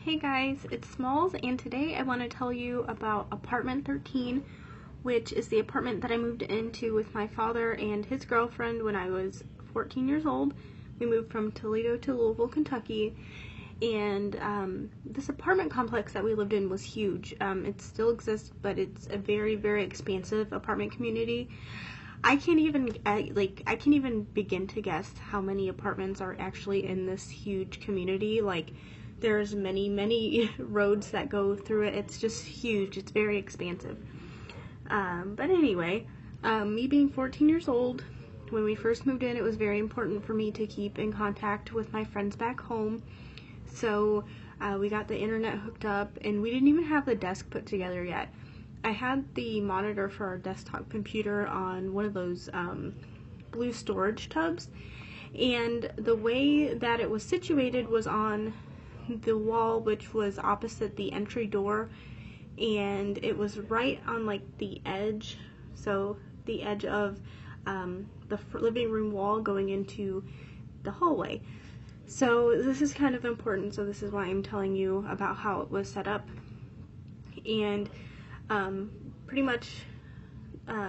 Hey guys, it's Smalls, and today I want to tell you about apartment 13, which is the apartment that I moved into with my father and his girlfriend when I was 14 years old. We moved from Toledo to Louisville, Kentucky, and this apartment complex that we lived in was huge. It still exists, but it's a very, very expansive apartment community. I can't even begin to guess how many apartments are actually in this huge community. There's many roads that go through it. It's just huge. It's very expansive. But anyway, me being 14 years old, when we first moved in, it was very important for me to keep in contact with my friends back home. So we got the internet hooked up, and we didn't even have the desk put together yet. I had the monitor for our desktop computer on one of those blue storage tubs, and the way that it was situated was on the wall, which was opposite the entry door, and it was right on the edge, so the edge of the living room wall going into the hallway. So this is kind of important, so this is why I'm telling you about how it was set up. And pretty much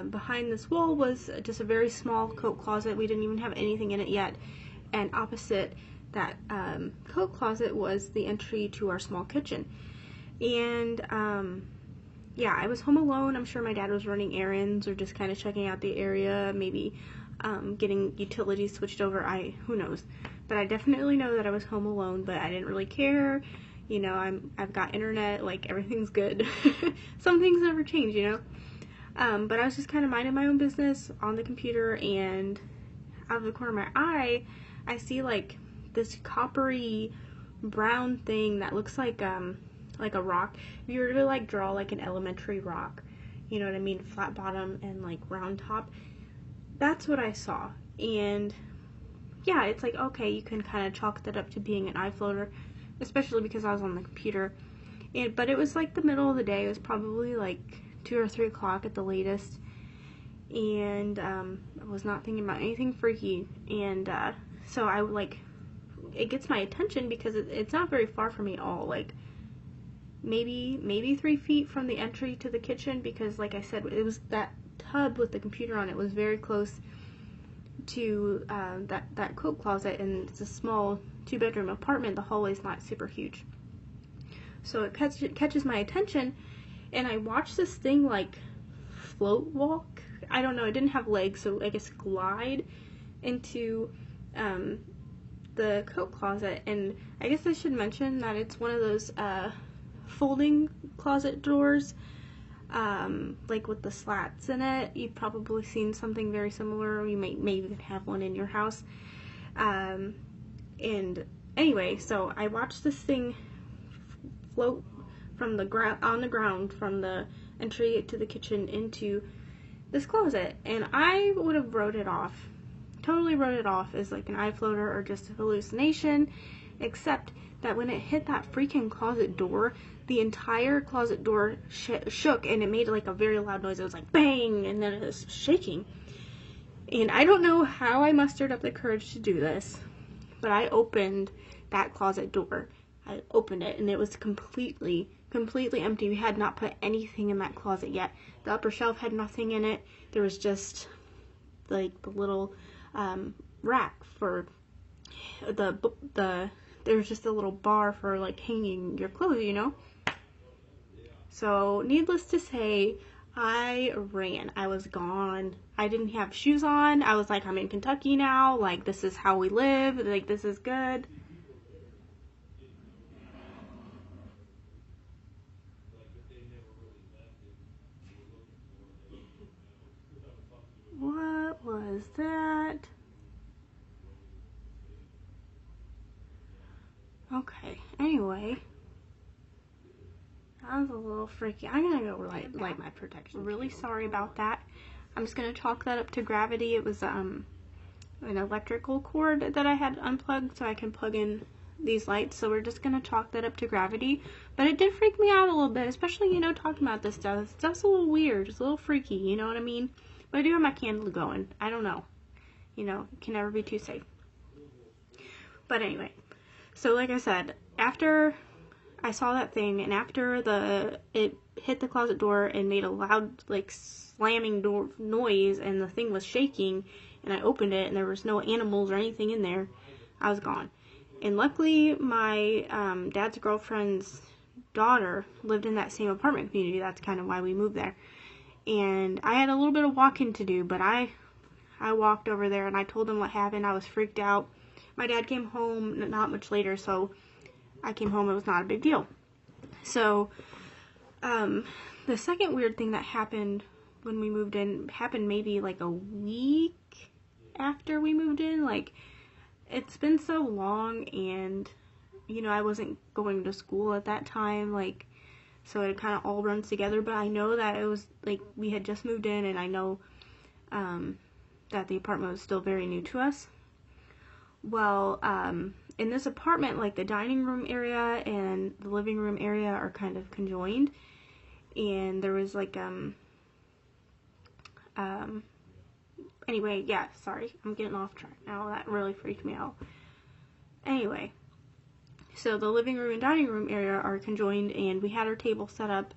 behind this wall was just a very small coat closet. We didn't even have anything in it yet, and opposite that coat closet was the entry to our small kitchen. And yeah, I was home alone. I'm sure my dad was running errands or just kind of checking out the area, maybe getting utilities switched over. Who knows? But I definitely know that I was home alone, but I didn't really care. You know, I've got internet, everything's good. Some things never change, you know. But I was just kind of minding my own business on the computer, and out of the corner of my eye, I see this coppery brown thing that looks like a rock. If you were to draw an elementary rock, you know what I mean, flat bottom and round top, that's what I saw. And yeah, it's okay, you can kind of chalk that up to being an eye floater, especially because I was on the computer. But it was the middle of the day. It was probably 2 or 3 o'clock at the latest, and I was not thinking about anything freaky. And so I it gets my attention because it's not very far from me at all, maybe 3 feet from the entry to the kitchen, because like I said, it was that tub with the computer on it was very close to that coat closet, and it's a small 2-bedroom apartment. The hallway's not super huge, so it catches my attention, and I watch this thing float walk. I don't know, it didn't have legs, so I guess glide into the coat closet. And I guess I should mention that it's one of those folding closet doors, with the slats in it. You've probably seen something very similar, or you may even have one in your house. And anyway, so I watched this thing float from the ground from the entry to the kitchen into this closet, and I would have totally wrote it off as an eye floater or just a hallucination, except that when it hit that freaking closet door, the entire closet door shook, and it made a very loud noise. It was bang, and then it was shaking. And I don't know how I mustered up the courage to do this, but I opened that closet door. I opened it, and it was completely empty. We had not put anything in that closet yet. The upper shelf had nothing in it. There was just the little rack for there was just a little bar for hanging your clothes, you know. So needless to say, I ran. I was gone. I didn't have shoes on. I was I'm in Kentucky now. This is how we live. This is good. What was that? Okay, anyway, that was a little freaky. I'm gonna go light my protection. Really sorry about that. I'm just gonna chalk that up to gravity. It was an electrical cord that I had unplugged so I can plug in these lights, so we're just gonna chalk that up to gravity. But it did freak me out a little bit, especially, you know, talking about this stuff. This stuff's a little weird. It's a little freaky, you know what I mean? But I do have my candle going. I don't know. You know, it can never be too safe. But anyway, so like I said, after I saw that thing, and after it hit the closet door and made a loud, like, slamming door noise, and the thing was shaking, and I opened it, and there was no animals or anything in there, I was gone. And luckily, my dad's girlfriend's daughter lived in that same apartment community. That's kind of why we moved there. And I had a little bit of walking to do, but I walked over there, and I told them what happened. I was freaked out. My dad came home not much later, so I came home. It was not a big deal. So, the second weird thing that happened when we moved in happened maybe like a week after we moved in. Like, it's been so long, and, you know, I wasn't going to school at that time, like, so it kind of all runs together. But I know that it was, like, we had just moved in, and I know, that the apartment was still very new to us. Well, in this apartment, like, the dining room area and the living room area are kind of conjoined, and there was, like, anyway, yeah, sorry, I'm getting off track now. That really freaked me out. Anyway, so the living room and dining room area are conjoined, and we had our table set up,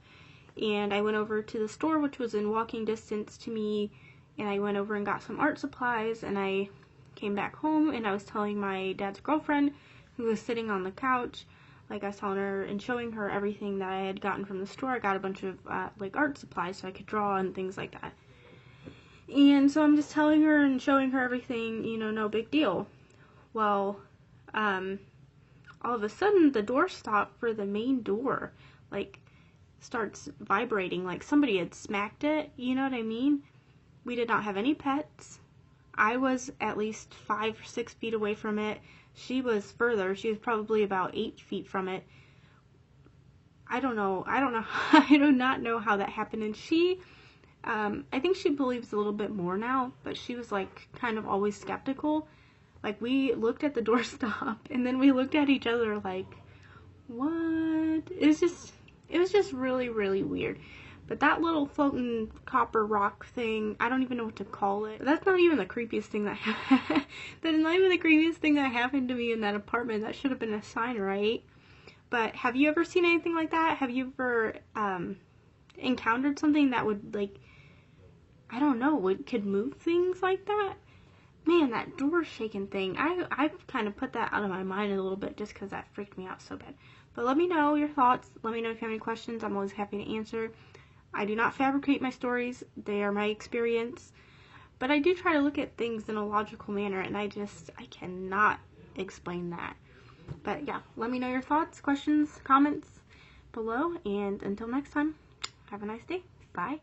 and I went over to the store, which was in walking distance to me, and I went over and got some art supplies, and I came back home, and I was telling my dad's girlfriend, who was sitting on the couch, like, I was telling her and showing her everything that I had gotten from the store. I got a bunch of, like, art supplies so I could draw and things like that. And so I'm just telling her and showing her everything, you know, no big deal. Well, all of a sudden, the door stopped for the main door, like, starts vibrating, like somebody had smacked it, you know what I mean? We did not have any pets. I was at least 5 or 6 feet away from it. She was further. She was probably about 8 feet from it. I don't know. I do not know how that happened. And she, I think she believes a little bit more now, but she was, like, kind of always skeptical. Like, we looked at the door stop, and then we looked at each other like, what? It was just really, really weird. But that little floating copper rock thing, I don't even know what to call it. That's not even the creepiest thing that happened. That is not even the creepiest thing that happened to me in that apartment. That should have been a sign, right? But have you ever seen anything like that? Have you ever encountered something that would, like, I don't know, could move things like that? Man, that door shaking thing, I've kind of put that out of my mind a little bit just because that freaked me out so bad. But let me know your thoughts. Let me know if you have any questions. I'm always happy to answer. I do not fabricate my stories. They are my experience. But I do try to look at things in a logical manner, and I cannot explain that. But yeah, let me know your thoughts, questions, comments below, and until next time, have a nice day. Bye.